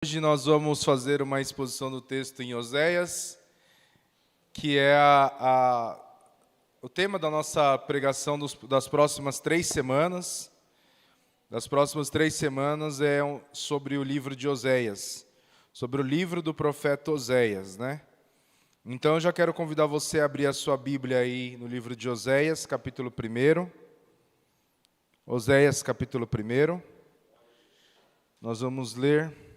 Hoje nós vamos fazer uma exposição do texto em Oséias, que é o tema da nossa pregação das próximas 3 semanas. Das próximas 3 semanas é sobre o livro de Oséias, sobre o livro do profeta Oséias, né? Então eu já quero convidar você a abrir a sua Bíblia aí no livro de Oséias, capítulo 1. Oséias, capítulo 1. Nós vamos ler...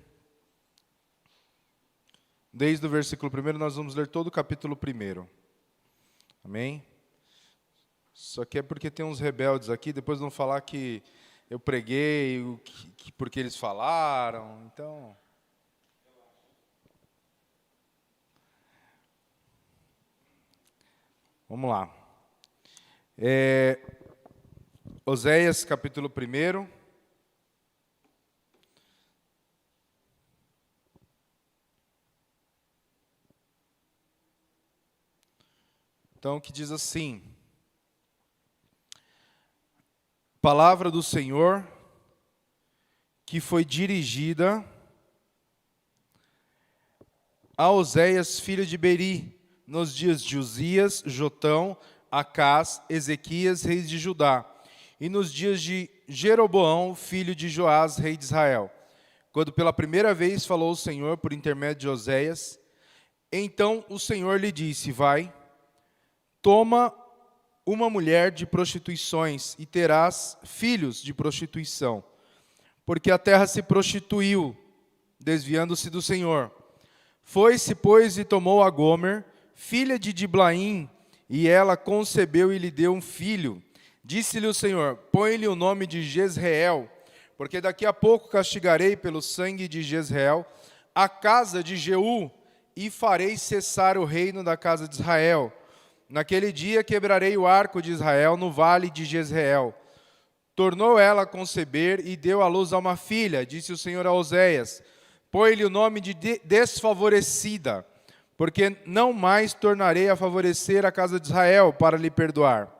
Desde o versículo 1, nós vamos ler todo o capítulo 1. Amém? Só que é porque tem uns rebeldes aqui, depois vão falar que eu preguei, porque eles falaram, então... Vamos lá. Oséias, capítulo 1. Então, que diz assim: Palavra do Senhor, que foi dirigida a Oséias, filho de Beri, nos dias de Uzias, Jotão, Acás, Ezequias, reis de Judá, e nos dias de Jeroboão, filho de Joás, rei de Israel, quando pela primeira vez falou o Senhor por intermédio de Oséias. Então o Senhor lhe disse: vai, toma uma mulher de prostituições e terás filhos de prostituição, porque a terra se prostituiu, desviando-se do Senhor. Foi-se, pois, e tomou a Gomer, filha de Diblaim, e ela concebeu e lhe deu um filho. Disse-lhe o Senhor: põe-lhe o nome de Jezreel, porque daqui a pouco castigarei pelo sangue de Jezreel a casa de Jeú, e farei cessar o reino da casa de Israel. Naquele dia quebrarei o arco de Israel no vale de Jezreel. Tornou ela a conceber e deu à luz a uma filha. Disse o Senhor a Oséias: põe-lhe o nome de desfavorecida, porque não mais tornarei a favorecer a casa de Israel para lhe perdoar.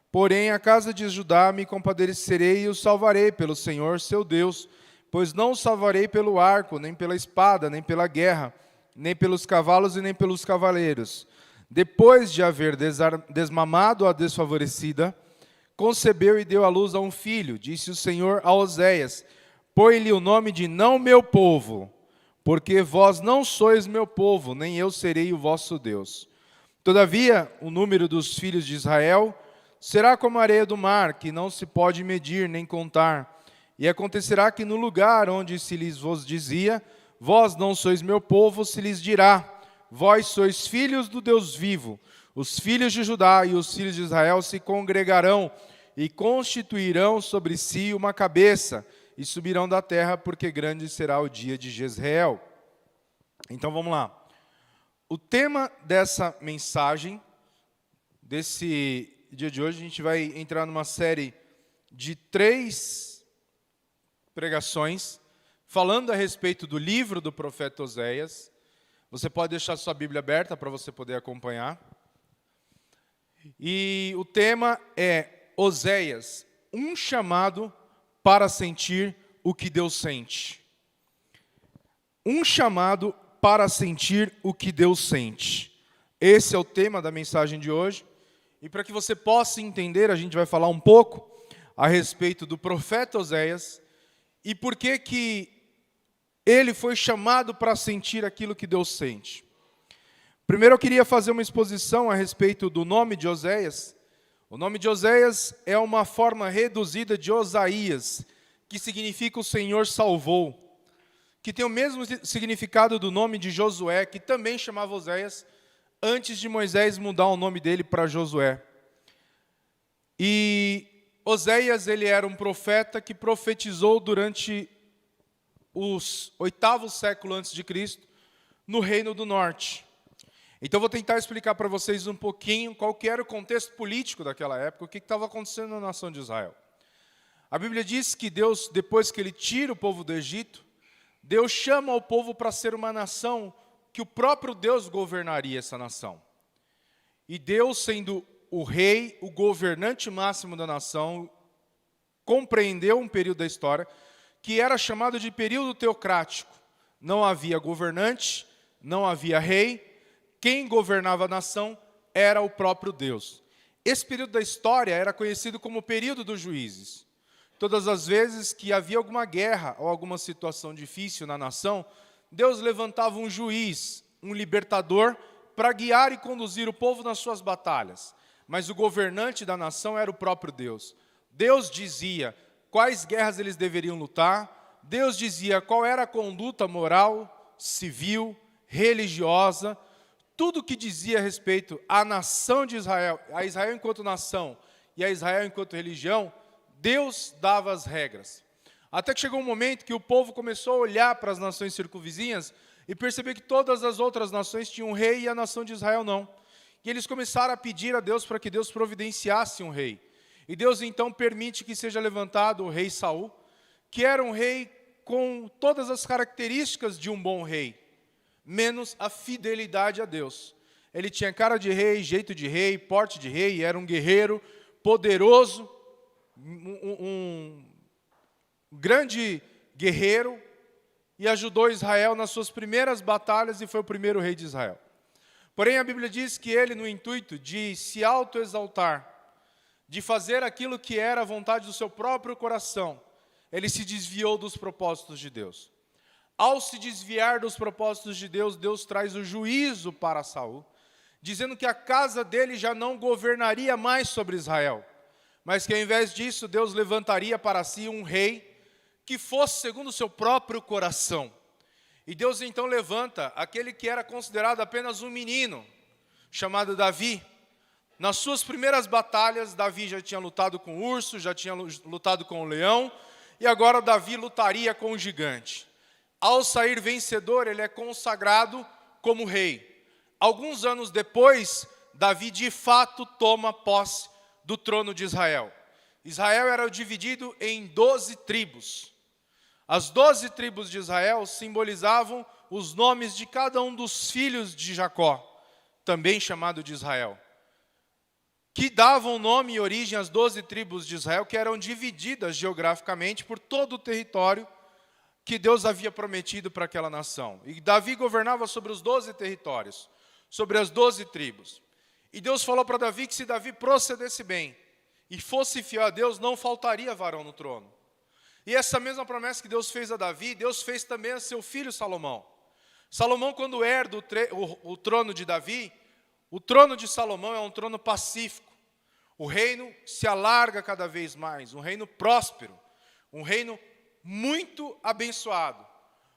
Porém, a casa de Judá me compadecerei e o salvarei pelo Senhor seu Deus, pois não o salvarei pelo arco, nem pela espada, nem pela guerra, nem pelos cavalos e nem pelos cavaleiros. Depois de haver desmamado a desfavorecida, concebeu e deu à luz a um filho. Disse o Senhor a Oséias: põe-lhe o nome de não meu povo, porque vós não sois meu povo, nem eu serei o vosso Deus. Todavia, o número dos filhos de Israel será como a areia do mar, que não se pode medir nem contar. E acontecerá que no lugar onde se lhes vos dizia: vós não sois meu povo, se lhes dirá: vós sois filhos do Deus vivo. Os filhos de Judá e os filhos de Israel se congregarão e constituirão sobre si uma cabeça e subirão da terra, porque grande será o dia de Jezreel. Então vamos lá. O tema dessa mensagem, desse dia de hoje, a gente vai entrar numa série de 3 pregações falando a respeito do livro do profeta Oséias. Você pode deixar sua Bíblia aberta para você poder acompanhar. E o tema é Oséias, um chamado para sentir o que Deus sente. Um chamado para sentir o que Deus sente. Esse é o tema da mensagem de hoje. E para que você possa entender, a gente vai falar um pouco a respeito do profeta Oséias e por que ele foi chamado para sentir aquilo que Deus sente. Primeiro eu queria fazer uma exposição a respeito do nome de Oséias. O nome de Oséias é uma forma reduzida de Osaías, que significa o Senhor salvou, que tem o mesmo significado do nome de Josué, que também chamava Oséias, antes de Moisés mudar o nome dele para Josué. E Oséias, ele era um profeta que profetizou durante os 8º século antes de Cristo, no Reino do Norte. Então, vou tentar explicar para vocês um pouquinho qual que era o contexto político daquela época, o que estava acontecendo na nação de Israel. A Bíblia diz que Deus, depois que Ele tira o povo do Egito, Deus chama o povo para ser uma nação que o próprio Deus governaria essa nação. E Deus, sendo o rei, o governante máximo da nação, compreendeu um período da história que era chamado de período teocrático. Não havia governante, não havia rei. Quem governava a nação era o próprio Deus. Esse período da história era conhecido como o período dos juízes. Todas as vezes que havia alguma guerra ou alguma situação difícil na nação, Deus levantava um juiz, um libertador, para guiar e conduzir o povo nas suas batalhas. Mas o governante da nação era o próprio Deus. Deus dizia quais guerras eles deveriam lutar, Deus dizia qual era a conduta moral, civil, religiosa, tudo que dizia a respeito à nação de Israel, a Israel enquanto nação e a Israel enquanto religião, Deus dava as regras. Até que chegou um momento que o povo começou a olhar para as nações circunvizinhas e perceber que todas as outras nações tinham um rei e a nação de Israel não. E eles começaram a pedir a Deus para que Deus providenciasse um rei. E Deus então permite que seja levantado o rei Saul, que era um rei com todas as características de um bom rei, menos a fidelidade a Deus. Ele tinha cara de rei, jeito de rei, porte de rei, era um guerreiro poderoso, um grande guerreiro, e ajudou Israel nas suas primeiras batalhas e foi o primeiro rei de Israel. Porém, a Bíblia diz que ele, no intuito de se autoexaltar, de fazer aquilo que era a vontade do seu próprio coração, ele se desviou dos propósitos de Deus. Ao se desviar dos propósitos de Deus, Deus traz o juízo para Saul, dizendo que a casa dele já não governaria mais sobre Israel, mas que ao invés disso, Deus levantaria para si um rei que fosse segundo o seu próprio coração. E Deus então levanta aquele que era considerado apenas um menino, chamado Davi. Nas suas primeiras batalhas, Davi já tinha lutado com o urso, já tinha lutado com o leão, e agora Davi lutaria com o gigante. Ao sair vencedor, ele é consagrado como rei. Alguns anos depois, Davi de fato toma posse do trono de Israel. Israel era dividido em 12 tribos. As 12 tribos de Israel simbolizavam os nomes de cada um dos filhos de Jacó, também chamado de Israel, que davam nome e origem às 12 tribos de Israel, que eram divididas geograficamente por todo o território que Deus havia prometido para aquela nação. E Davi governava sobre os 12 territórios, sobre as 12 tribos. E Deus falou para Davi que se Davi procedesse bem e fosse fiel a Deus, não faltaria varão no trono. E essa mesma promessa que Deus fez a Davi, Deus fez também a seu filho Salomão. Salomão, quando herda o trono de Davi, o trono de Salomão é um trono pacífico. O reino se alarga cada vez mais, um reino próspero, um reino muito abençoado.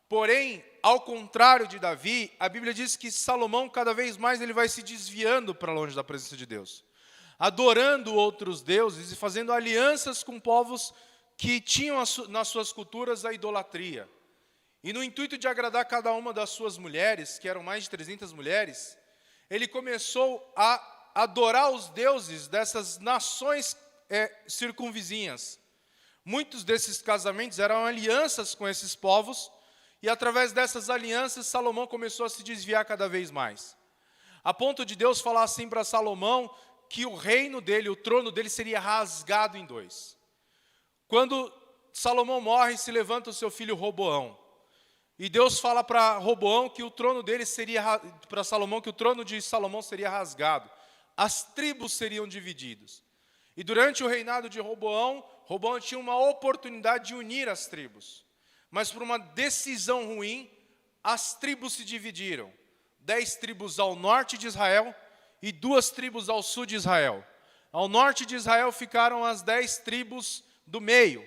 Porém, ao contrário de Davi, a Bíblia diz que Salomão, cada vez mais, ele vai se desviando para longe da presença de Deus, adorando outros deuses e fazendo alianças com povos que tinham nas suas culturas a idolatria. E no intuito de agradar cada uma das suas mulheres, que eram mais de 300 mulheres, ele começou a adorar os deuses dessas nações circunvizinhas. Muitos desses casamentos eram alianças com esses povos, e através dessas alianças, Salomão começou a se desviar cada vez mais. A ponto de Deus falar assim para Salomão, que o reino dele, o trono dele seria rasgado em dois. Quando Salomão morre, se levanta o seu filho Roboão. E Deus fala para Roboão que o trono dele seria, para Salomão, que o trono de Salomão seria rasgado. As tribos seriam divididas. E durante o reinado de Roboão, Roboão tinha uma oportunidade de unir as tribos. Mas por uma decisão ruim, as tribos se dividiram. 10 tribos ao norte de Israel e 2 tribos ao sul de Israel. Ao norte de Israel ficaram as 10 tribos do meio.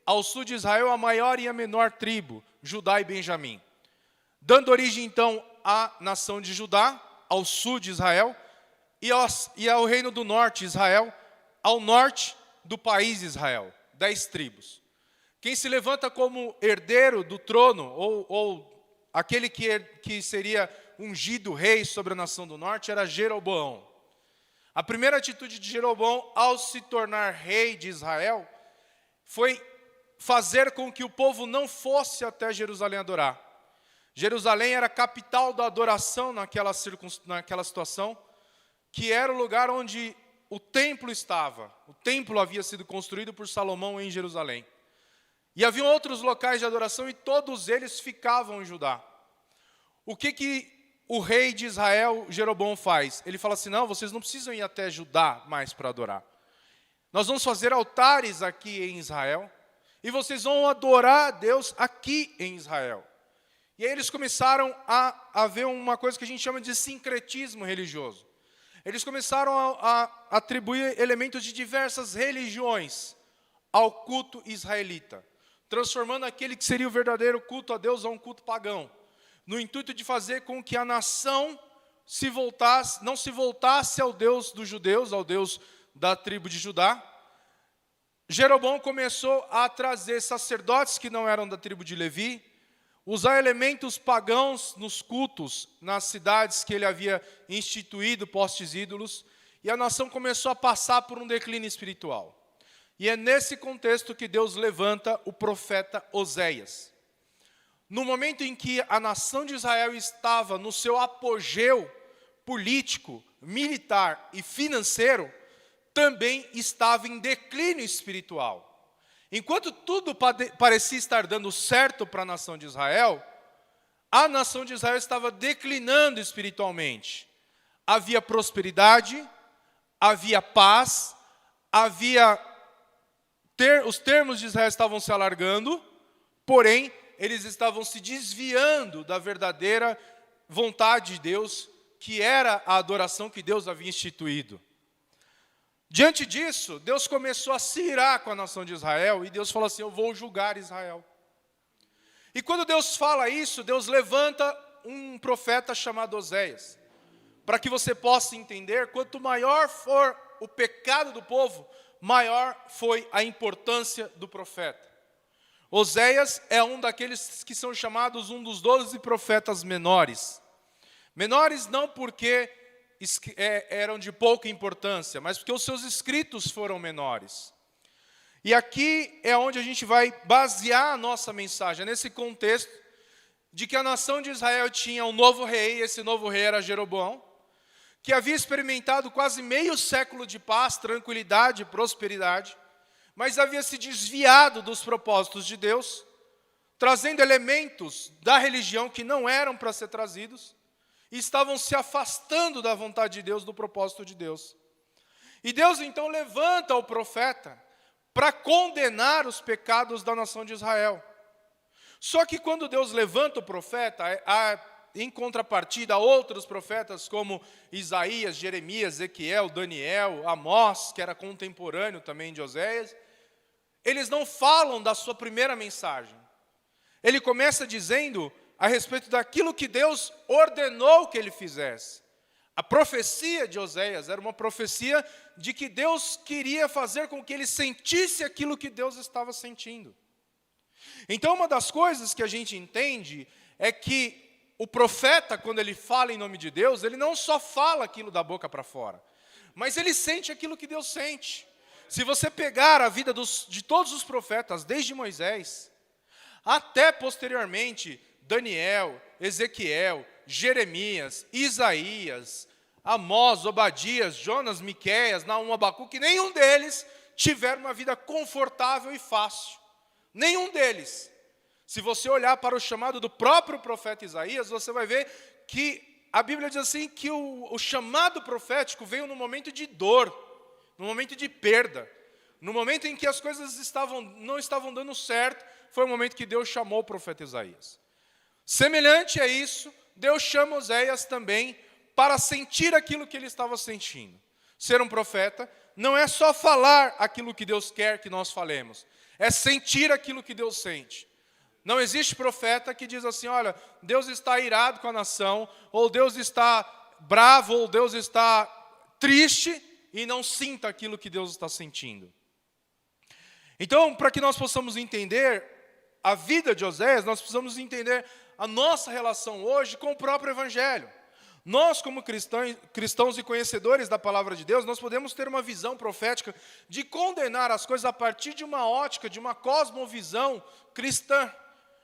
Ao sul de Israel, a maior e a menor tribo, Judá e Benjamim. Dando origem, então, à nação de Judá, ao sul de Israel, e ao reino do norte, Israel, ao norte do país Israel, 10 tribos. Quem se levanta como herdeiro do trono, ou aquele que seria ungido rei sobre a nação do norte, era Jeroboão. A primeira atitude de Jeroboão, ao se tornar rei de Israel, foi fazer com que o povo não fosse até Jerusalém adorar. Jerusalém era a capital da adoração naquela situação, que era o lugar onde o templo estava. O templo havia sido construído por Salomão em Jerusalém. E haviam outros locais de adoração e todos eles ficavam em Judá. O que o rei de Israel, Jeroboão, faz? Ele fala assim, não, vocês não precisam ir até Judá mais para adorar. Nós vamos fazer altares aqui em Israel e vocês vão adorar a Deus aqui em Israel. E aí eles começaram a ver uma coisa que a gente chama de sincretismo religioso. Eles começaram a atribuir elementos de diversas religiões ao culto israelita, transformando aquele que seria o verdadeiro culto a Deus a um culto pagão, no intuito de fazer com que a nação não se voltasse ao Deus dos judeus, ao Deus da tribo de Judá. Jeroboão começou a trazer sacerdotes que não eram da tribo de Levi, usar elementos pagãos nos cultos, nas cidades que ele havia instituído, postes ídolos, e a nação começou a passar por um declínio espiritual. E é nesse contexto que Deus levanta o profeta Oséias. No momento em que a nação de Israel estava no seu apogeu político, militar e financeiro, também estava em declínio espiritual. Enquanto tudo parecia estar dando certo para a nação de Israel estava declinando espiritualmente. Havia prosperidade, havia paz, os termos de Israel estavam se alargando, porém, eles estavam se desviando da verdadeira vontade de Deus, que era a adoração que Deus havia instituído. Diante disso, Deus começou a se irar com a nação de Israel, e Deus falou assim, eu vou julgar Israel. E quando Deus fala isso, Deus levanta um profeta chamado Oséias, para que você possa entender, quanto maior for o pecado do povo, maior foi a importância do profeta. Oséias é um daqueles que são chamados um dos 12 profetas menores. Menores não porque eram de pouca importância, mas porque os seus escritos foram menores. E aqui é onde a gente vai basear a nossa mensagem, nesse contexto de que a nação de Israel tinha um novo rei, esse novo rei era Jeroboão, que havia experimentado quase meio século de paz, tranquilidade e prosperidade, mas havia se desviado dos propósitos de Deus, trazendo elementos da religião que não eram para ser trazidos, e estavam se afastando da vontade de Deus, do propósito de Deus. E Deus então levanta o profeta para condenar os pecados da nação de Israel. Só que quando Deus levanta o profeta, em contrapartida, outros profetas como Isaías, Jeremias, Ezequiel, Daniel, Amós, que era contemporâneo também de Oséias, eles não falam da sua primeira mensagem. Ele começa dizendo a respeito daquilo que Deus ordenou que ele fizesse. A profecia de Oséias era uma profecia de que Deus queria fazer com que ele sentisse aquilo que Deus estava sentindo. Então, uma das coisas que a gente entende é que o profeta, quando ele fala em nome de Deus, ele não só fala aquilo da boca para fora, mas ele sente aquilo que Deus sente. Se você pegar a vida de todos os profetas, desde Moisés, até posteriormente, Daniel, Ezequiel, Jeremias, Isaías, Amós, Obadias, Jonas, Miqueias, Naum, Abacuque, nenhum deles tiveram uma vida confortável e fácil. Nenhum deles. Se você olhar para o chamado do próprio profeta Isaías, você vai ver que a Bíblia diz assim, que o chamado profético veio no momento de dor, no momento de perda, no momento em que as coisas não estavam dando certo, foi o momento que Deus chamou o profeta Isaías. Semelhante a isso, Deus chama Oséias também para sentir aquilo que ele estava sentindo. Ser um profeta não é só falar aquilo que Deus quer que nós falemos, é sentir aquilo que Deus sente. Não existe profeta que diz assim, olha, Deus está irado com a nação, ou Deus está bravo, ou Deus está triste, e não sinta aquilo que Deus está sentindo. Então, para que nós possamos entender a vida de Oséias, nós precisamos entender a nossa relação hoje com o próprio Evangelho. Nós, como cristãos e conhecedores da palavra de Deus, nós podemos ter uma visão profética de condenar as coisas a partir de uma ótica, de uma cosmovisão cristã.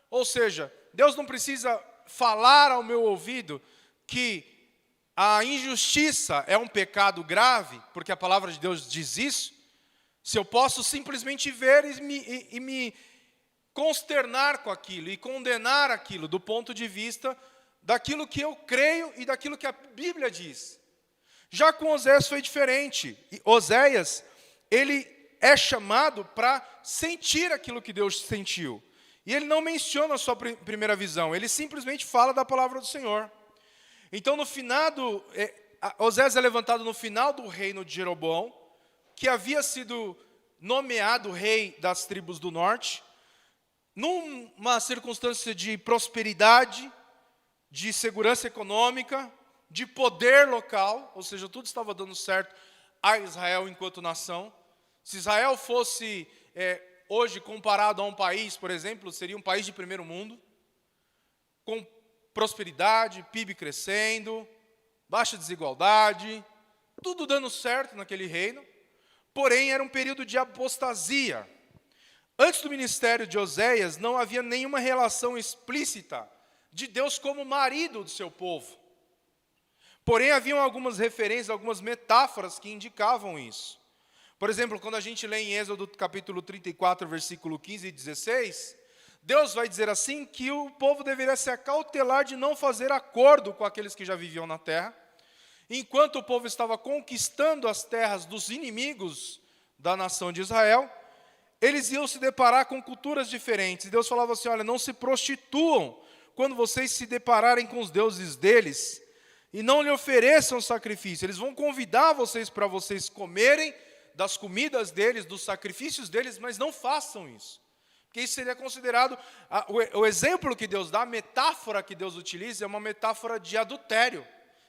Ou seja, Deus não precisa falar ao meu ouvido que a injustiça é um pecado grave, porque a palavra de Deus diz isso, se eu posso simplesmente ver e consternar com aquilo e condenar aquilo do ponto de vista daquilo que eu creio e daquilo que a Bíblia diz. Já com Oséias foi diferente. E Oséias, ele é chamado para sentir aquilo que Deus sentiu. E ele não menciona a sua primeira visão, ele simplesmente fala da palavra do Senhor. Então, no finado, Oséias é levantado no final do reino de Jeroboão, que havia sido nomeado rei das tribos do norte, numa circunstância de prosperidade, de segurança econômica, de poder local, ou seja, tudo estava dando certo a Israel enquanto nação. Se Israel fosse hoje comparado a um país, por exemplo, seria um país de primeiro mundo, com prosperidade, PIB crescendo, baixa desigualdade, tudo dando certo naquele reino. Porém, era um período de apostasia. Antes do ministério de Oséias, não havia nenhuma relação explícita de Deus como marido do seu povo. Porém, haviam algumas referências, algumas metáforas que indicavam isso. Por exemplo, quando a gente lê em Êxodo capítulo 34, versículo 15 e 16, Deus vai dizer assim que o povo deveria se acautelar de não fazer acordo com aqueles que já viviam na terra. Enquanto o povo estava conquistando as terras dos inimigos da nação de Israel, eles iam se deparar com culturas diferentes. E Deus falava assim, olha, não se prostituam quando vocês se depararem com os deuses deles, e não lhe ofereçam sacrifício. Eles vão convidar vocês para vocês comerem das comidas deles, dos sacrifícios deles, mas não façam isso. Porque isso seria considerado, o exemplo que Deus dá, a metáfora que Deus utiliza, é uma metáfora de adultério,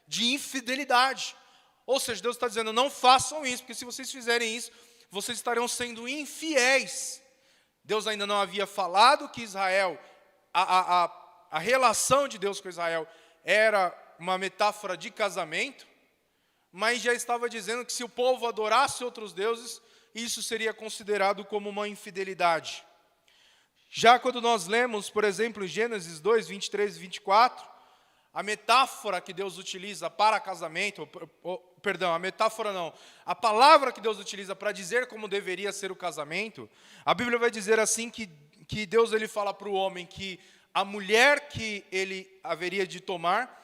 de infidelidade. Ou seja, Deus está dizendo, não façam isso, porque se vocês fizerem isso, vocês estarão sendo infiéis. Deus ainda não havia falado que Israel, a relação de Deus com Israel era uma metáfora de casamento, mas já estava dizendo que se o povo adorasse outros deuses, isso seria considerado como uma infidelidade. Já quando nós lemos, por exemplo, em Gênesis 2, 23 e 24, a metáfora que Deus utiliza para casamento, perdão, a metáfora não, a palavra que Deus utiliza para dizer como deveria ser o casamento, a Bíblia vai dizer assim que Deus ele fala para o homem que a mulher que ele haveria de tomar,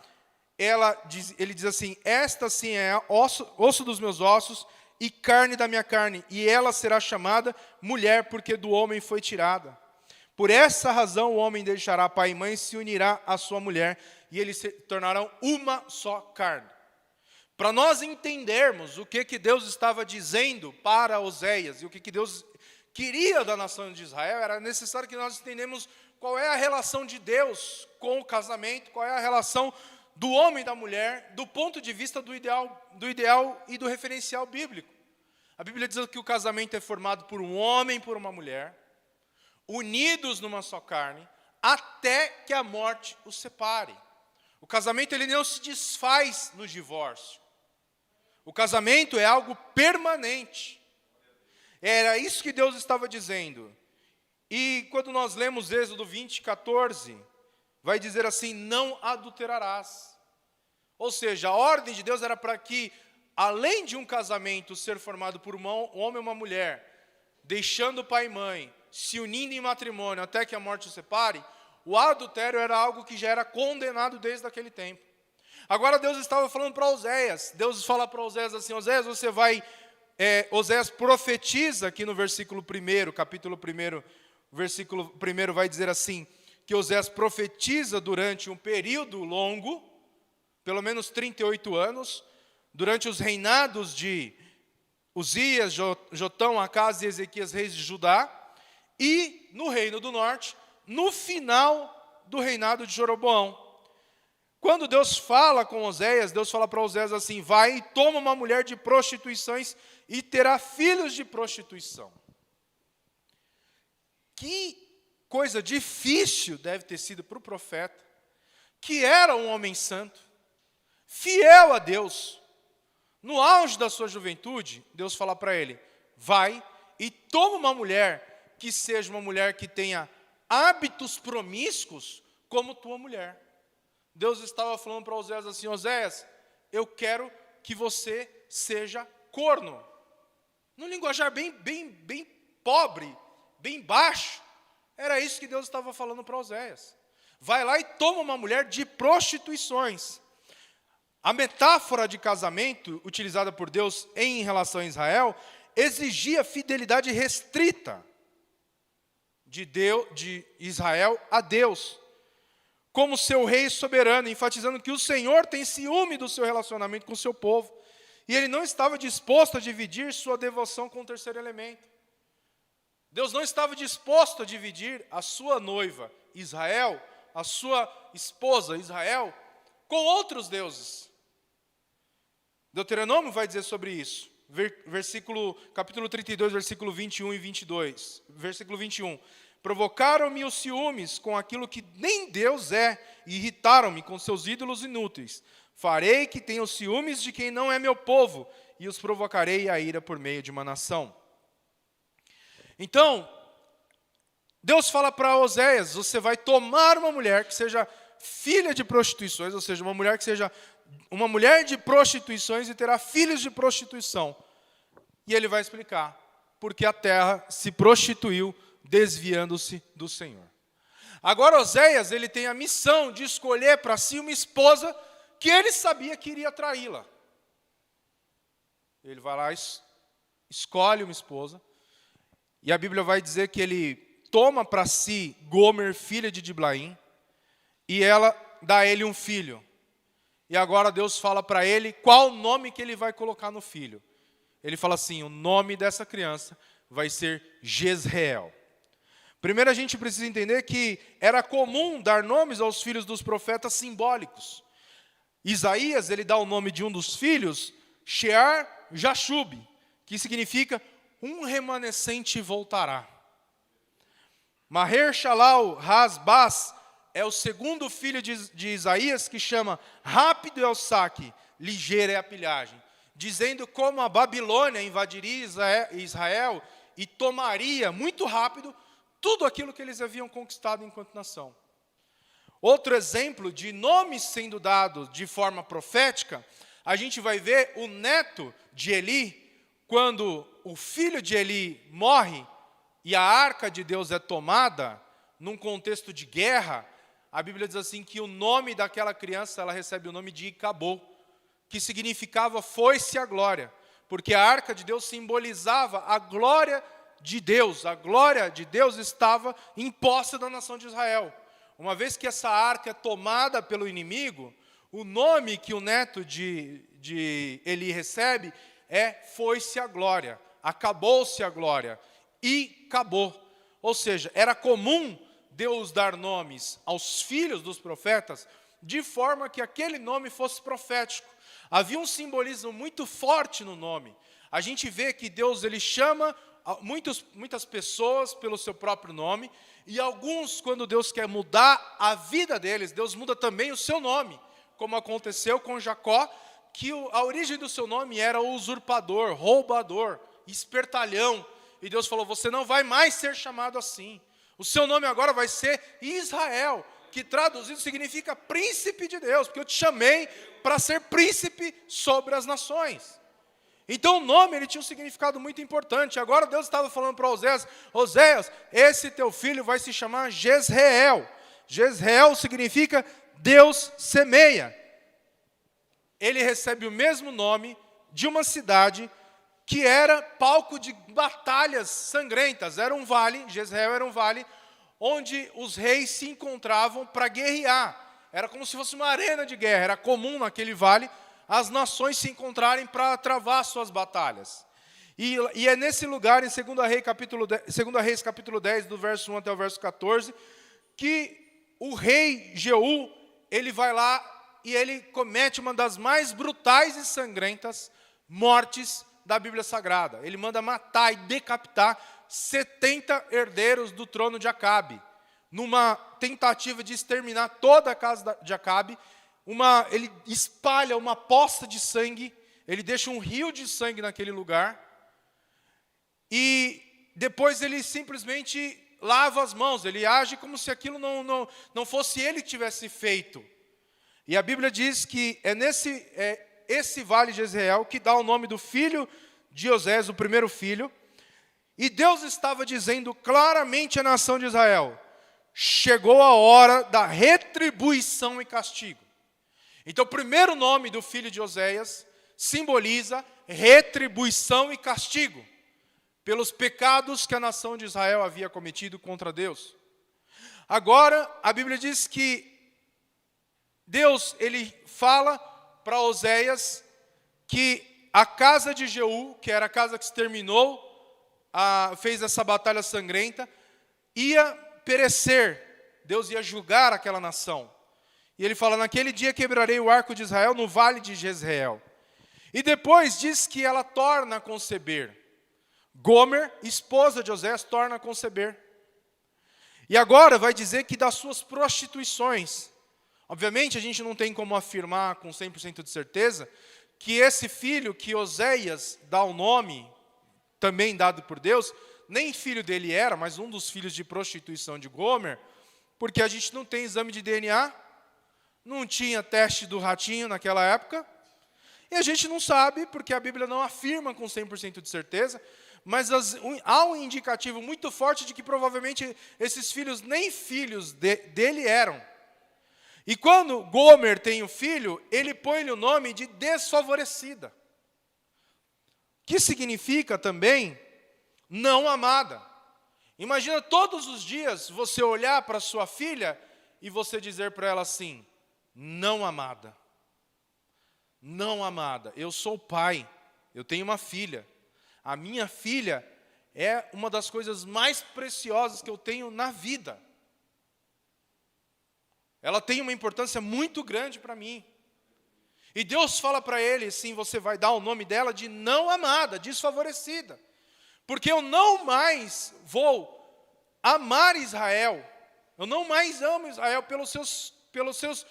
ele diz assim, esta sim é osso dos meus ossos e carne da minha carne, e ela será chamada mulher, porque do homem foi tirada. Por essa razão o homem deixará pai e mãe e se unirá à sua mulher, e eles se tornarão uma só carne. Para nós entendermos o que Deus estava dizendo para Oséias, e o que Deus queria da nação de Israel, era necessário que nós entendemos qual é a relação de Deus com o casamento, qual é a relação do homem e da mulher, do ponto de vista do ideal e do referencial bíblico. A Bíblia diz que o casamento é formado por um homem e por uma mulher, unidos numa só carne, até que a morte os separe. O casamento ele não se desfaz no divórcio. O casamento é algo permanente. Era isso que Deus estava dizendo. E quando nós lemos Êxodo 20, 14, vai dizer assim, não adulterarás. Ou seja, a ordem de Deus era para que, além de um casamento ser formado por um homem e uma mulher, deixando pai e mãe, se unindo em matrimônio até que a morte os separe, o adultério era algo que já era condenado desde aquele tempo. Agora Deus estava falando para Oséias. Deus fala para Oséias assim, Oséias, você vai... Oséias profetiza aqui no versículo 1, capítulo 1, versículo 1 vai dizer assim, que Oséias profetiza durante um período longo, pelo menos 38 anos, durante os reinados de Uzias, Jotão, Acás e Ezequias, reis de Judá, e no reino do norte, no final do reinado de Jeroboão. Quando Deus fala com Oséias, Deus fala para Oséias assim, vai e toma uma mulher de prostituições e terá filhos de prostituição. Que coisa difícil deve ter sido para o profeta, que era um homem santo, fiel a Deus. No auge da sua juventude, Deus fala para ele, vai e toma uma mulher que seja uma mulher que tenha hábitos promíscuos como tua mulher. Deus estava falando para Oséias assim, Oséias, eu quero que você seja corno. Num linguajar bem pobre, bem baixo. Era isso que Deus estava falando para Oséias. Vai lá e toma uma mulher de prostituições. A metáfora de casamento utilizada por Deus em relação a Israel exigia fidelidade restrita de Israel a Deus, como seu rei soberano, enfatizando que o Senhor tem ciúme do seu relacionamento com o seu povo, e ele não estava disposto a dividir sua devoção com o terceiro elemento. Deus não estava disposto a dividir a sua noiva, Israel, a sua esposa, Israel, com outros deuses. Deuteronômio vai dizer sobre isso. Capítulo 32, versículo 21 e 22. Versículo 21. Provocaram-me os ciúmes com aquilo que nem Deus é, e irritaram-me com seus ídolos inúteis. Farei que tenham ciúmes de quem não é meu povo, e os provocarei a ira por meio de uma nação. Então, Deus fala para Oséias, você vai tomar uma mulher que seja filha de prostituições, ou seja, uma mulher que seja uma mulher de prostituições e terá filhos de prostituição. E ele vai explicar porque a terra se prostituiu, desviando-se do Senhor. Agora Oséias, ele tem a missão de escolher para si uma esposa que ele sabia que iria traí-la. Ele vai lá, escolhe uma esposa, e a Bíblia vai dizer que ele toma para si Gomer, filha de Diblaim, e ela dá a ele um filho. E agora Deus fala para ele qual nome que ele vai colocar no filho. Ele fala assim, o nome dessa criança vai ser Jezreel. Primeiro a gente precisa entender que era comum dar nomes aos filhos dos profetas simbólicos. Isaías, ele dá o nome de um dos filhos, Shear-Jashub, que significa um remanescente voltará. Maher-Shalal-Has-Baz é o segundo filho de Isaías, que chama rápido é o saque, ligeira é a pilhagem, dizendo como a Babilônia invadiria Israel e tomaria muito rápido tudo aquilo que eles haviam conquistado enquanto nação. Outro exemplo de nomes sendo dados de forma profética, a gente vai ver o neto de Eli, quando o filho de Eli morre e a arca de Deus é tomada, num contexto de guerra, a Bíblia diz assim que o nome daquela criança, ela recebe o nome de Icabô, que significava foi-se a glória, porque a arca de Deus simbolizava a glória de Deus. A glória de Deus estava em posse da nação de Israel. Uma vez que essa arca é tomada pelo inimigo, o nome que o neto de Eli recebe é foi-se a glória, acabou-se a glória, e acabou. Ou seja, era comum Deus dar nomes aos filhos dos profetas de forma que aquele nome fosse profético. Havia um simbolismo muito forte no nome. A gente vê que Deus ele chama muitas pessoas pelo seu próprio nome, e alguns, quando Deus quer mudar a vida deles, Deus muda também o seu nome, como aconteceu com Jacó, que a origem do seu nome era usurpador, roubador, espertalhão, e Deus falou, você não vai mais ser chamado assim. O seu nome agora vai ser Israel, que traduzido significa príncipe de Deus, porque eu te chamei para ser príncipe sobre as nações. Então o nome ele tinha um significado muito importante. Agora Deus estava falando para Oséias, Oséias, esse teu filho vai se chamar Jezreel. Jezreel significa Deus semeia. Ele recebe o mesmo nome de uma cidade que era palco de batalhas sangrentas. Era um vale, Jezreel era um vale, onde os reis se encontravam para guerrear. Era como se fosse uma arena de guerra. Era comum naquele vale as nações se encontrarem para travar suas batalhas. E é nesse lugar, em 2 Reis capítulo 10, do verso 1 até o verso 14, que o rei Jeú, ele vai lá e ele comete uma das mais brutais e sangrentas mortes da Bíblia Sagrada. Ele manda matar e decapitar 70 herdeiros do trono de Acabe, numa tentativa de exterminar toda a casa de Acabe. Ele espalha uma poça de sangue, ele deixa um rio de sangue naquele lugar, e depois ele simplesmente lava as mãos, ele age como se aquilo não fosse ele que tivesse feito. E a Bíblia diz que esse vale de Jezreel que dá o nome do filho de Oséias, o primeiro filho, E Deus estava dizendo claramente à nação de Israel: chegou a hora da retribuição e castigo. Então, o primeiro nome do filho de Oséias simboliza retribuição e castigo pelos pecados que a nação de Israel havia cometido contra Deus. Agora, a Bíblia diz que Deus, ele fala para Oséias que a casa de Jeú, que era a casa que exterminou, fez essa batalha sangrenta, ia perecer. Deus ia julgar aquela nação. E ele fala: naquele dia quebrarei o arco de Israel no vale de Jezreel. E depois diz que ela torna a conceber. Gomer, esposa de Oséias, torna a conceber. E agora vai dizer que das suas prostituições. Obviamente a gente não tem como afirmar com 100% de certeza que esse filho que Oséias dá o nome, também dado por Deus, nem filho dele era, mas um dos filhos de prostituição de Gomer, porque a gente não tem exame de DNA, não tinha teste do ratinho naquela época, e a gente não sabe, porque a Bíblia não afirma com 100% de certeza, mas há um indicativo muito forte de que provavelmente esses filhos nem filhos dele eram. E quando Gomer tem o filho, ele põe-lhe o nome de desfavorecida, que significa também não amada. Imagina todos os dias você olhar para sua filha e você dizer para ela assim: não amada. Não amada, eu sou pai, eu tenho uma filha. A minha filha é uma das coisas mais preciosas que eu tenho na vida. Ela tem uma importância muito grande para mim. E Deus fala para ele assim: você vai dar o nome dela de não amada, desfavorecida. Porque eu não mais vou amar Israel. Eu não mais amo Israel pelos seus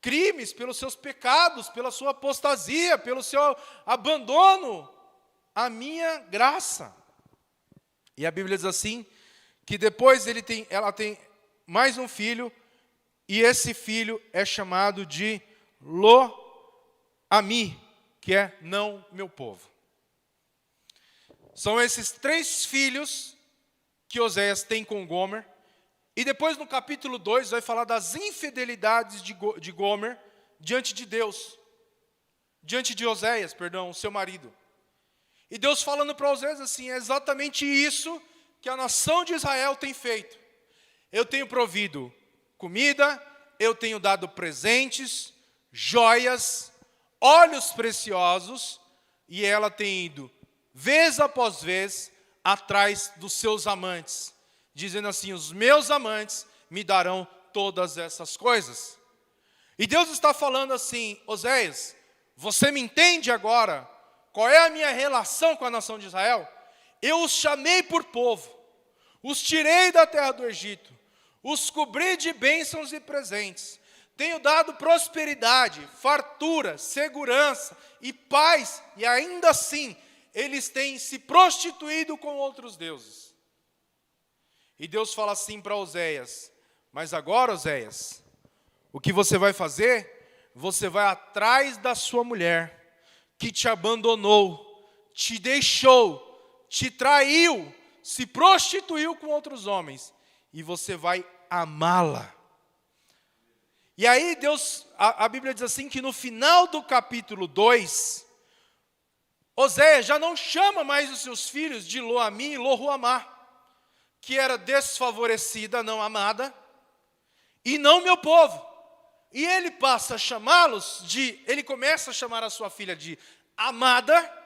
crimes, pelos seus pecados, pela sua apostasia, pelo seu abandono à minha graça. E a Bíblia diz assim, que depois ela tem mais um filho, e esse filho é chamado de Lo-Ami, que é não meu povo. São esses 3 filhos que Oséias tem com Gomer. E depois no capítulo 2 vai falar das infidelidades de Gomer diante de Deus. Diante de Oséias, perdão, seu marido. E Deus falando para Oséias assim: é exatamente isso que a nação de Israel tem feito. Eu tenho provido comida, eu tenho dado presentes, joias, óleos preciosos, e ela tem ido, vez após vez, atrás dos seus amantes, dizendo assim: os meus amantes me darão todas essas coisas. E Deus está falando assim: Oséias, você me entende agora qual é a minha relação com a nação de Israel? Eu os chamei por povo, os tirei da terra do Egito, os cobri de bênçãos e presentes, tenho dado prosperidade, fartura, segurança e paz, e ainda assim eles têm se prostituído com outros deuses. E Deus fala assim para Oséias: mas agora, Oséias, o que você vai fazer? Você vai atrás da sua mulher, que te abandonou, te deixou, te traiu, se prostituiu com outros homens, e você vai amá-la. E aí a Bíblia diz assim que no final do capítulo 2, Oséias já não chama mais os seus filhos de Lo-Ami e Lo-Ruamá, que era desfavorecida, não amada, e não meu povo. E ele passa a chamá-los ele começa a chamar a sua filha de amada,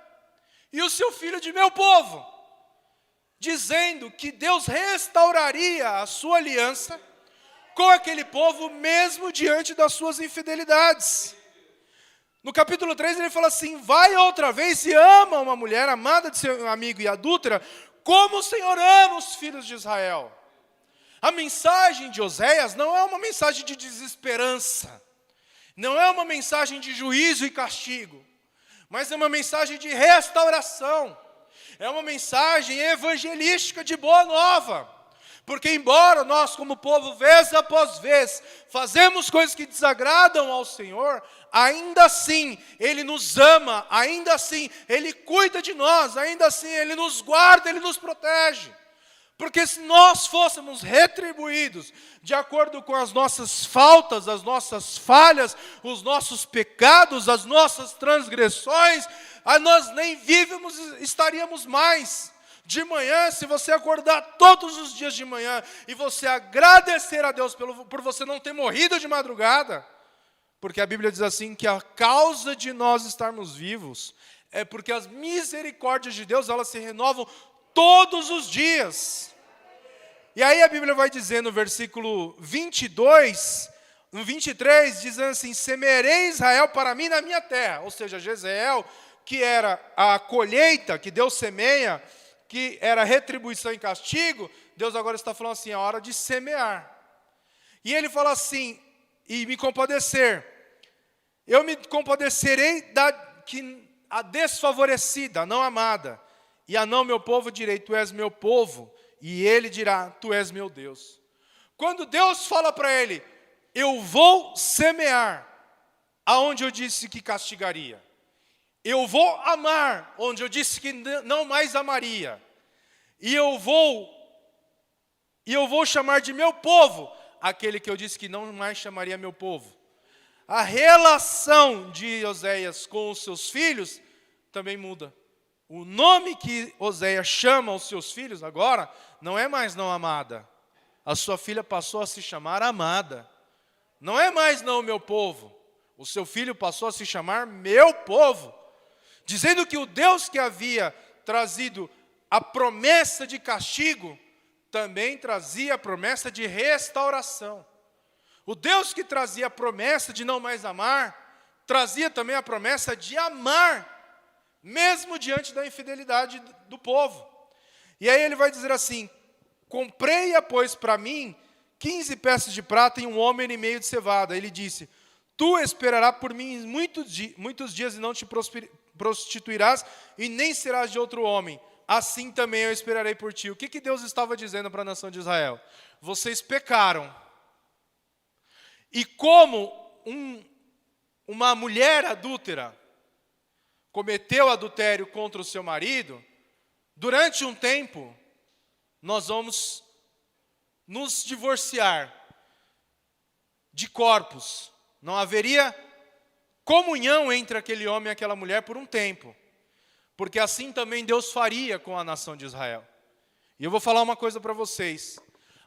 e o seu filho de meu povo, dizendo que Deus restauraria a sua aliança com aquele povo, mesmo diante das suas infidelidades. No capítulo 3 ele fala assim: vai outra vez e ama uma mulher amada de seu amigo e adúltera, como o Senhor ama os filhos de Israel. A mensagem de Oséias não é uma mensagem de desesperança, não é uma mensagem de juízo e castigo, mas é uma mensagem de restauração, é uma mensagem evangelística de boa nova, Porque embora nós como povo, vez após vez, fazemos coisas que desagradam ao Senhor, ainda assim Ele nos ama, ainda assim Ele cuida de nós, ainda assim Ele nos guarda, Ele nos protege. Porque se nós fôssemos retribuídos de acordo com as nossas faltas, as nossas falhas, os nossos pecados, as nossas transgressões, nós nem vivemos, estaríamos mais. De manhã, se você acordar todos os dias de manhã e você agradecer a Deus por você não ter morrido de madrugada, porque a Bíblia diz assim que a causa de nós estarmos vivos é porque as misericórdias de Deus, elas se renovam todos os dias. E aí a Bíblia vai dizer no versículo 22, no 23, dizendo assim: semearei Israel para mim na minha terra. Ou seja, Jezreel, que era a colheita que Deus semeia, que era retribuição e castigo, Deus agora está falando assim, é hora de semear. E ele fala assim, e me compadecer. Eu me compadecerei a desfavorecida, a não amada. E a não meu povo direi, tu és meu povo. E ele dirá, tu és meu Deus. Quando Deus fala para ele, eu vou semear, aonde eu disse que castigaria. Eu vou amar, onde eu disse que não mais amaria. E eu vou chamar de meu povo, aquele que eu disse que não mais chamaria meu povo. A relação de Oséias com os seus filhos também muda. O nome que Oséias chama os seus filhos agora, não é mais não amada. A sua filha passou a se chamar amada. Não é mais não meu povo. O seu filho passou a se chamar meu povo. Dizendo que o Deus que havia trazido a promessa de castigo, também trazia a promessa de restauração. O Deus que trazia a promessa de não mais amar, trazia também a promessa de amar, mesmo diante da infidelidade do povo. E aí ele vai dizer assim, comprei-a, pois, para mim, 15 peças de prata e 1 homem e meio de cevada. Ele disse, tu esperarás por mim muitos dias e não te prostituirás e nem serás de outro homem. Assim também eu esperarei por ti. O que Deus estava dizendo para a nação de Israel? Vocês pecaram. E como uma mulher adúltera cometeu adultério contra o seu marido, durante um tempo, nós vamos nos divorciar de corpos. Não haveria comunhão entre aquele homem e aquela mulher por um tempo. Porque assim também Deus faria com a nação de Israel. E eu vou falar uma coisa para vocês.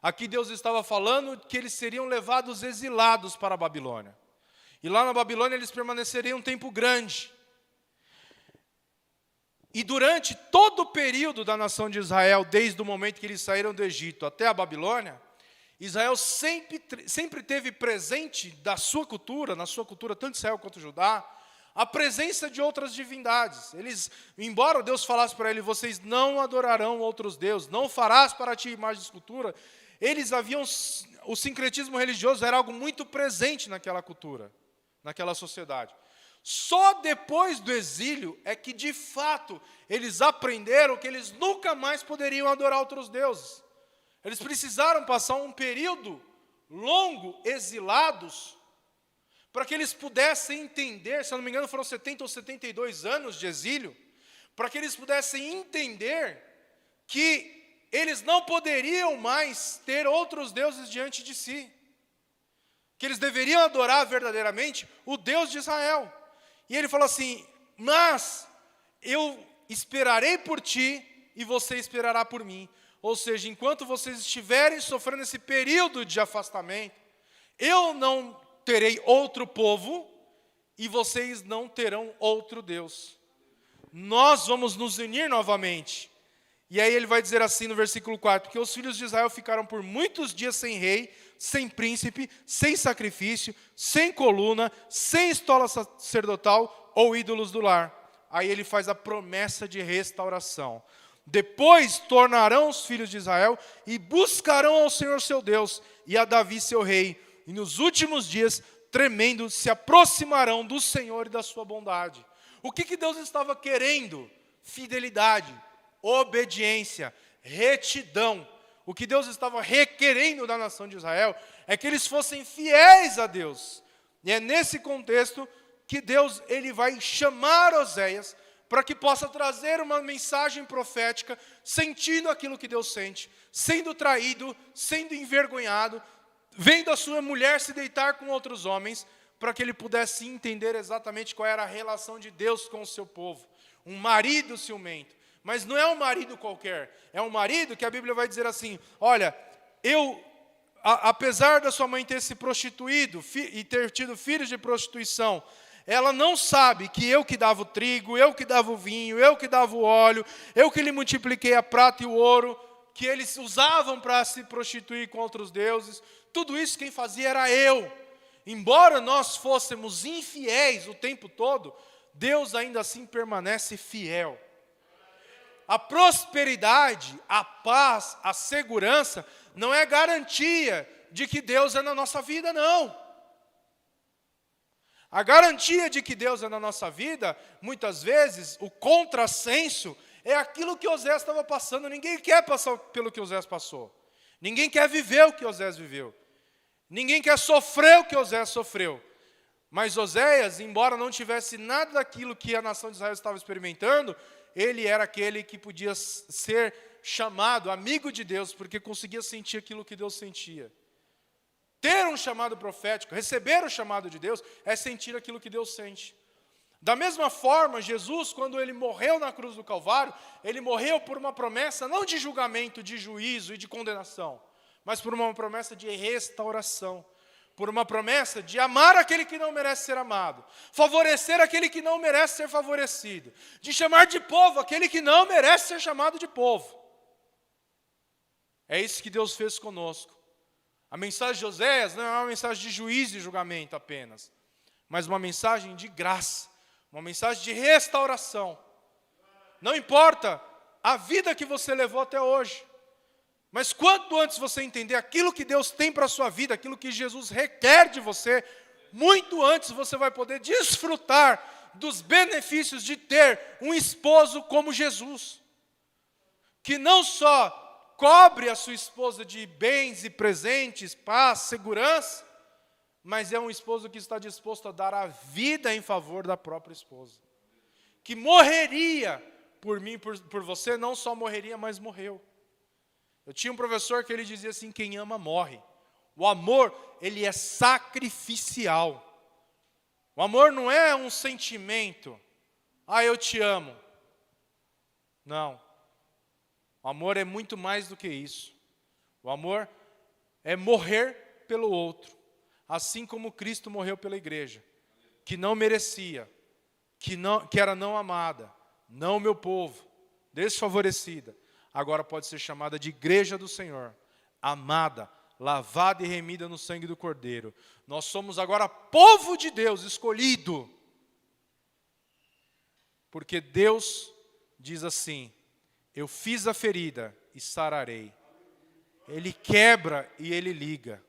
Aqui Deus estava falando que eles seriam levados exilados para a Babilônia. E lá na Babilônia eles permaneceriam um tempo grande. E durante todo o período da nação de Israel, desde o momento que eles saíram do Egito até a Babilônia, Israel sempre teve presente da sua cultura, na sua cultura tanto Israel quanto Judá, a presença de outras divindades. Eles, embora Deus falasse para eles, vocês não adorarão outros deuses, não farás para ti imagem de escultura, eles haviam, o sincretismo religioso era algo muito presente naquela cultura, naquela sociedade. Só depois do exílio é que, de fato, eles aprenderam que eles nunca mais poderiam adorar outros deuses. Eles precisaram passar um período longo, exilados, para que eles pudessem entender, se eu não me engano foram 70 ou 72 anos de exílio, para que eles pudessem entender que eles não poderiam mais ter outros deuses diante de si. Que eles deveriam adorar verdadeiramente o Deus de Israel. E ele falou assim, mas eu esperarei por ti e você esperará por mim. Ou seja, enquanto vocês estiverem sofrendo esse período de afastamento, eu não terei outro povo e vocês não terão outro Deus. Nós vamos nos unir novamente. E aí ele vai dizer assim no versículo 4, que os filhos de Israel ficaram por muitos dias sem rei, sem príncipe, sem sacrifício, sem coluna, sem estola sacerdotal ou ídolos do lar. Aí ele faz a promessa de restauração. Depois tornarão os filhos de Israel e buscarão ao Senhor seu Deus e a Davi seu rei. E nos últimos dias, tremendo, se aproximarão do Senhor e da sua bondade. O que Deus estava querendo? Fidelidade, obediência, retidão. O que Deus estava requerendo da nação de Israel é que eles fossem fiéis a Deus. E é nesse contexto que Deus ele vai chamar Oséias para que possa trazer uma mensagem profética, sentindo aquilo que Deus sente, sendo traído, sendo envergonhado, vendo a sua mulher se deitar com outros homens, para que ele pudesse entender exatamente qual era a relação de Deus com o seu povo. Um marido ciumento. Mas não é um marido qualquer, é um marido que a Bíblia vai dizer assim, olha, apesar da sua mãe ter se prostituído e ter tido filhos de prostituição, ela não sabe que eu que dava o trigo, eu que dava o vinho, eu que dava o óleo, eu que lhe multipliquei a prata e o ouro, que eles usavam para se prostituir com outros deuses, tudo isso quem fazia era eu. Embora nós fôssemos infiéis o tempo todo, Deus ainda assim permanece fiel. A prosperidade, a paz, a segurança não é garantia de que Deus é na nossa vida, não. A garantia de que Deus é na nossa vida, muitas vezes, o contrassenso é aquilo que Oséias estava passando. Ninguém quer passar pelo que Oséias passou. Ninguém quer viver o que Oséias viveu. Ninguém quer sofrer o que Oséias sofreu. Mas Oséias, embora não tivesse nada daquilo que a nação de Israel estava experimentando, ele era aquele que podia ser chamado amigo de Deus, porque conseguia sentir aquilo que Deus sentia. Ter um chamado profético, receber o chamado de Deus, é sentir aquilo que Deus sente. Da mesma forma, Jesus, quando ele morreu na cruz do Calvário, ele morreu por uma promessa não de julgamento, de juízo e de condenação, mas por uma promessa de restauração. Por uma promessa de amar aquele que não merece ser amado, favorecer aquele que não merece ser favorecido, de chamar de povo aquele que não merece ser chamado de povo. É isso que Deus fez conosco. A mensagem de Oséias não é uma mensagem de juízo e julgamento apenas, mas uma mensagem de graça, uma mensagem de restauração. Não importa a vida que você levou até hoje, mas quanto antes você entender aquilo que Deus tem para a sua vida, aquilo que Jesus requer de você, muito antes você vai poder desfrutar dos benefícios de ter um esposo como Jesus, que não só cobre a sua esposa de bens e presentes, paz, segurança, mas é um esposo que está disposto a dar a vida em favor da própria esposa, que morreria por mim, por você, não só morreria, mas morreu. Eu tinha um professor que ele dizia assim, quem ama morre. O amor, ele é sacrificial. O amor não é um sentimento, eu te amo. Não. O amor é muito mais do que isso. O amor é morrer pelo outro, assim como Cristo morreu pela igreja, que não merecia, que era não amada, não meu povo, desfavorecida. Agora pode ser chamada de igreja do Senhor, amada, lavada e remida no sangue do Cordeiro. Nós somos agora povo de Deus, escolhido. Porque Deus diz assim, eu fiz a ferida e sararei. Ele quebra e Ele liga.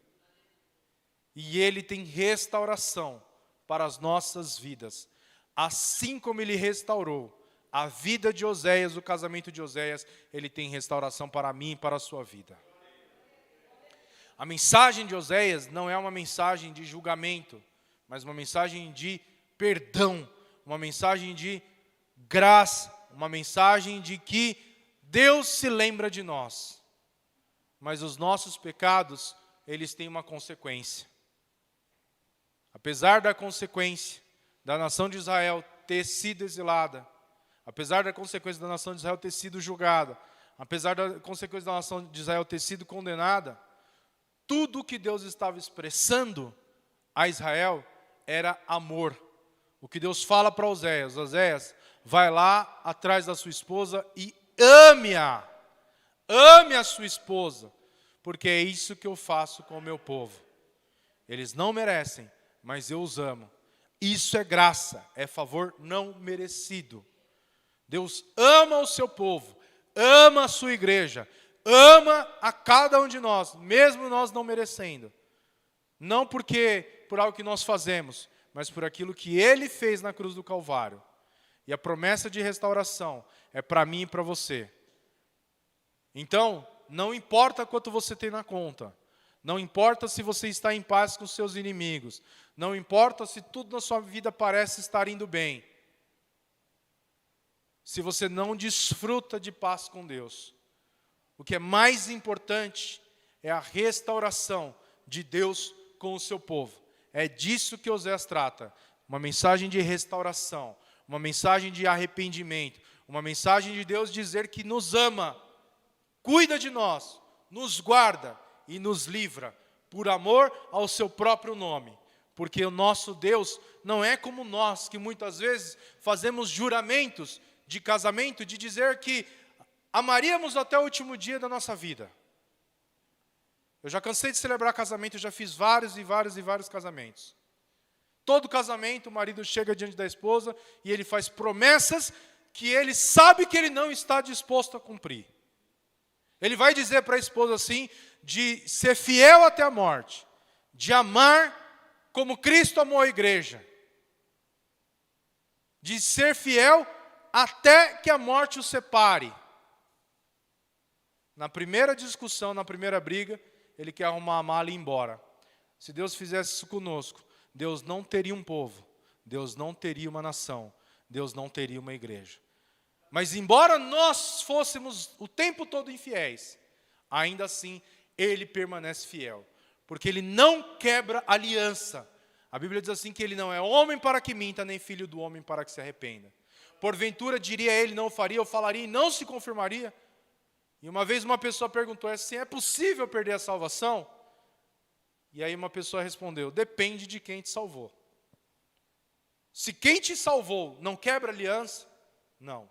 E Ele tem restauração para as nossas vidas. Assim como Ele restaurou a vida de Oséias, o casamento de Oséias, Ele tem restauração para mim e para a sua vida. A mensagem de Oséias não é uma mensagem de julgamento, mas uma mensagem de perdão, uma mensagem de graça, uma mensagem de que Deus se lembra de nós. Mas os nossos pecados, eles têm uma consequência. Apesar da consequência da nação de Israel ter sido exilada, apesar da consequência da nação de Israel ter sido julgada, apesar da consequência da nação de Israel ter sido condenada, tudo o que Deus estava expressando a Israel era amor. O que Deus fala para Oséias, Oséias, vai lá atrás da sua esposa e ame-a. Ame a sua esposa, porque é isso que eu faço com o meu povo. Eles não merecem, mas eu os amo. Isso é graça, é favor não merecido. Deus ama o seu povo, ama a sua igreja, ama a cada um de nós, mesmo nós não merecendo. Não por algo que nós fazemos, mas por aquilo que Ele fez na cruz do Calvário. E a promessa de restauração é para mim e para você. Então, Não importa quanto você tem na conta. Não importa se você está em paz com seus inimigos. Não importa se tudo na sua vida parece estar indo bem. Se você não desfruta de paz com Deus. O que é mais importante é a restauração de Deus com o seu povo. É disso que Oséias trata. Uma mensagem de restauração. Uma mensagem de arrependimento. Uma mensagem de Deus dizer que nos ama. Cuida de nós. Nos guarda e nos livra. Por amor ao seu próprio nome. Porque o nosso Deus não é como nós, que muitas vezes fazemos juramentos de casamento, de dizer que amaríamos até o último dia da nossa vida. Eu já cansei de celebrar casamento, eu já fiz vários casamentos. Todo casamento, o marido chega diante da esposa e ele faz promessas que ele sabe que ele não está disposto a cumprir. Ele vai dizer para a esposa assim, de ser fiel até a morte, de amar como Cristo amou a igreja, de ser fiel até que a morte o separe. Na primeira discussão, na primeira briga, ele quer arrumar a mala e ir embora. Se Deus fizesse isso conosco, Deus não teria um povo, Deus não teria uma nação, Deus não teria uma igreja. Mas embora nós fôssemos o tempo todo infiéis, ainda assim Ele permanece fiel, porque Ele não quebra aliança. A Bíblia diz assim que Ele não é homem para que minta, nem filho do homem para que se arrependa. Porventura diria Ele, não o faria, eu falaria e não se confirmaria. E uma vez uma pessoa perguntou assim, é possível perder a salvação? E aí uma pessoa respondeu, depende de quem te salvou. Se quem te salvou não quebra aliança, não.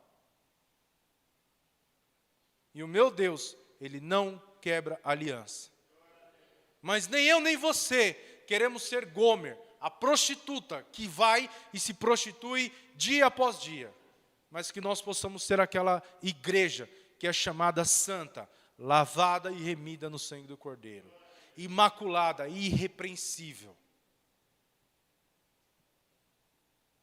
E o meu Deus, Ele não quebra aliança. Mas nem eu nem você queremos ser Gomer, a prostituta que vai e se prostitui dia após dia. Mas que nós possamos ser aquela igreja que é chamada santa, lavada e remida no sangue do Cordeiro, imaculada e irrepreensível.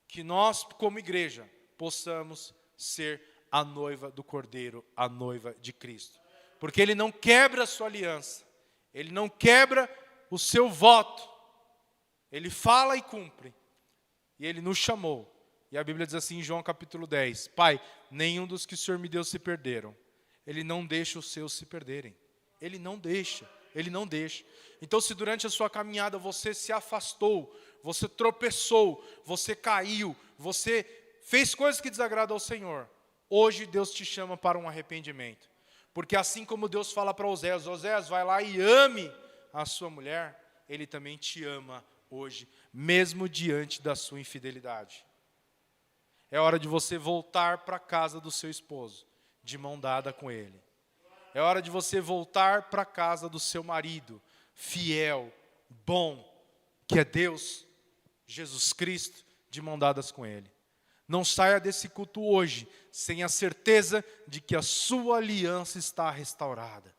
Que nós, como igreja, possamos ser a noiva do Cordeiro, a noiva de Cristo. Porque Ele não quebra a sua aliança, Ele não quebra o seu voto, Ele fala e cumpre. E Ele nos chamou. E a Bíblia diz assim em João capítulo 10, Pai, nenhum dos que o Senhor me deu se perderam. Ele não deixa os seus se perderem. Ele não deixa. Ele não deixa. Então, se durante a sua caminhada você se afastou, você tropeçou, você caiu, você fez coisas que desagradam ao Senhor, hoje Deus te chama para um arrependimento. Porque assim como Deus fala para Oséias, Oséias, vai lá e ame a sua mulher, Ele também te ama hoje, mesmo diante da sua infidelidade. É hora de você voltar para a casa do seu esposo, de mão dada com ele. É hora de você voltar para a casa do seu marido, fiel, bom, que é Deus, Jesus Cristo, de mão dadas com ele. Não saia desse culto hoje, sem a certeza de que a sua aliança está restaurada.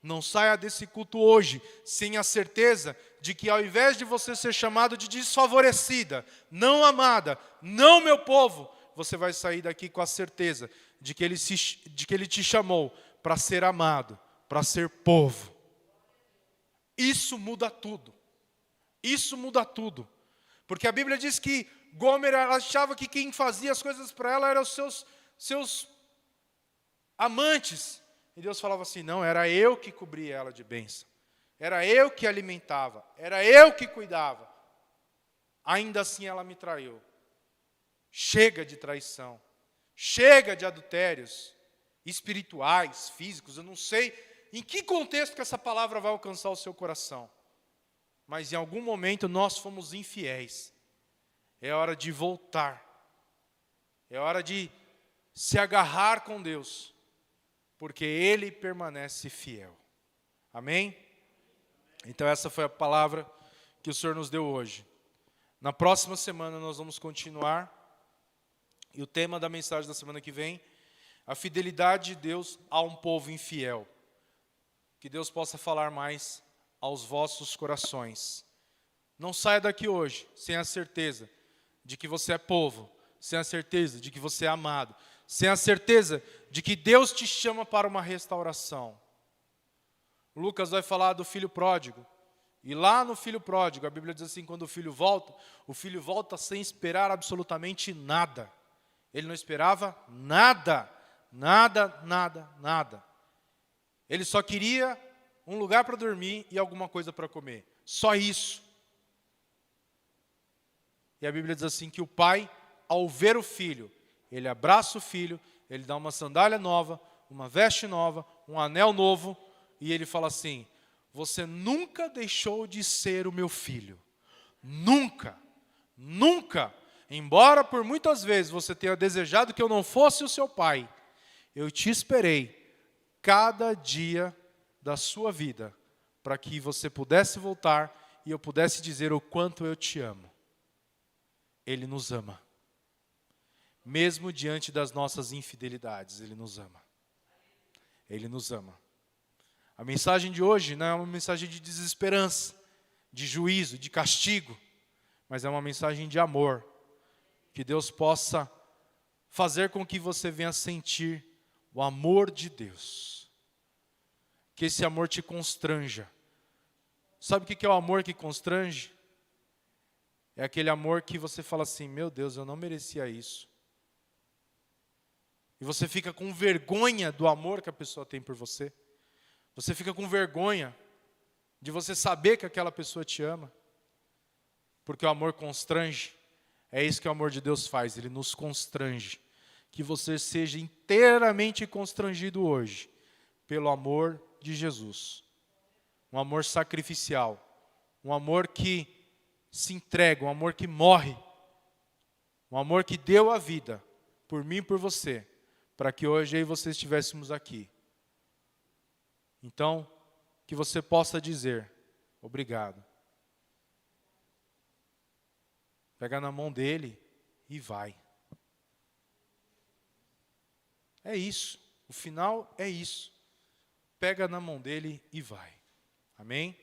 Não saia desse culto hoje, sem a certeza de que ao invés de você ser chamado de desfavorecida, não amada, não meu povo, você vai sair daqui com a certeza de que Ele te chamou para ser amado, para ser povo. Isso muda tudo. Isso muda tudo. Porque a Bíblia diz que Gomer achava que quem fazia as coisas para ela eram os seus amantes. E Deus falava assim, não, era eu que cobria ela de bênção. Era eu que alimentava. Era eu que cuidava. Ainda assim ela me traiu. Chega de traição. Chega de adultérios espirituais, físicos. Eu não sei em que contexto que essa palavra vai alcançar o seu coração. Mas em algum momento nós fomos infiéis. É hora de voltar. É hora de se agarrar com Deus. Porque Ele permanece fiel. Amém? Então essa foi a palavra que o Senhor nos deu hoje. Na próxima semana nós vamos continuar. E o tema da mensagem da semana que vem, a fidelidade de Deus a um povo infiel. Que Deus possa falar mais aos vossos corações. Não saia daqui hoje sem a certeza de que você é povo, sem a certeza de que você é amado, sem a certeza de que Deus te chama para uma restauração. Lucas vai falar do filho pródigo. E lá no filho pródigo, a Bíblia diz assim, quando o filho volta sem esperar absolutamente nada. Ele não esperava nada, nada, nada, nada. Ele só queria um lugar para dormir e alguma coisa para comer. Só isso. E a Bíblia diz assim que o pai, ao ver o filho, ele abraça o filho, ele dá uma sandália nova, uma veste nova, um anel novo, e ele fala assim, você nunca deixou de ser o meu filho. Nunca, nunca. Embora por muitas vezes você tenha desejado que eu não fosse o seu pai, eu te esperei cada dia da sua vida, para que você pudesse voltar e eu pudesse dizer o quanto eu te amo. Ele nos ama. Mesmo diante das nossas infidelidades, Ele nos ama. Ele nos ama. A mensagem de hoje não é uma mensagem de desesperança, de juízo, de castigo, mas é uma mensagem de amor. Que Deus possa fazer com que você venha sentir o amor de Deus. Que esse amor te constranja. Sabe o que é o amor que constrange? É aquele amor que você fala assim, meu Deus, eu não merecia isso. E você fica com vergonha do amor que a pessoa tem por você. Você fica com vergonha de você saber que aquela pessoa te ama. Porque o amor constrange. É isso que o amor de Deus faz, Ele nos constrange. Que você seja inteiramente constrangido hoje pelo amor de Jesus. Um amor sacrificial. Um amor que se entrega, um amor que morre. Um amor que deu a vida por mim e por você. Para que hoje eu e você estivéssemos aqui. Então, que você possa dizer, obrigado. Pega na mão dele e vai. É isso. O final é isso. Pega na mão dele e vai. Amém?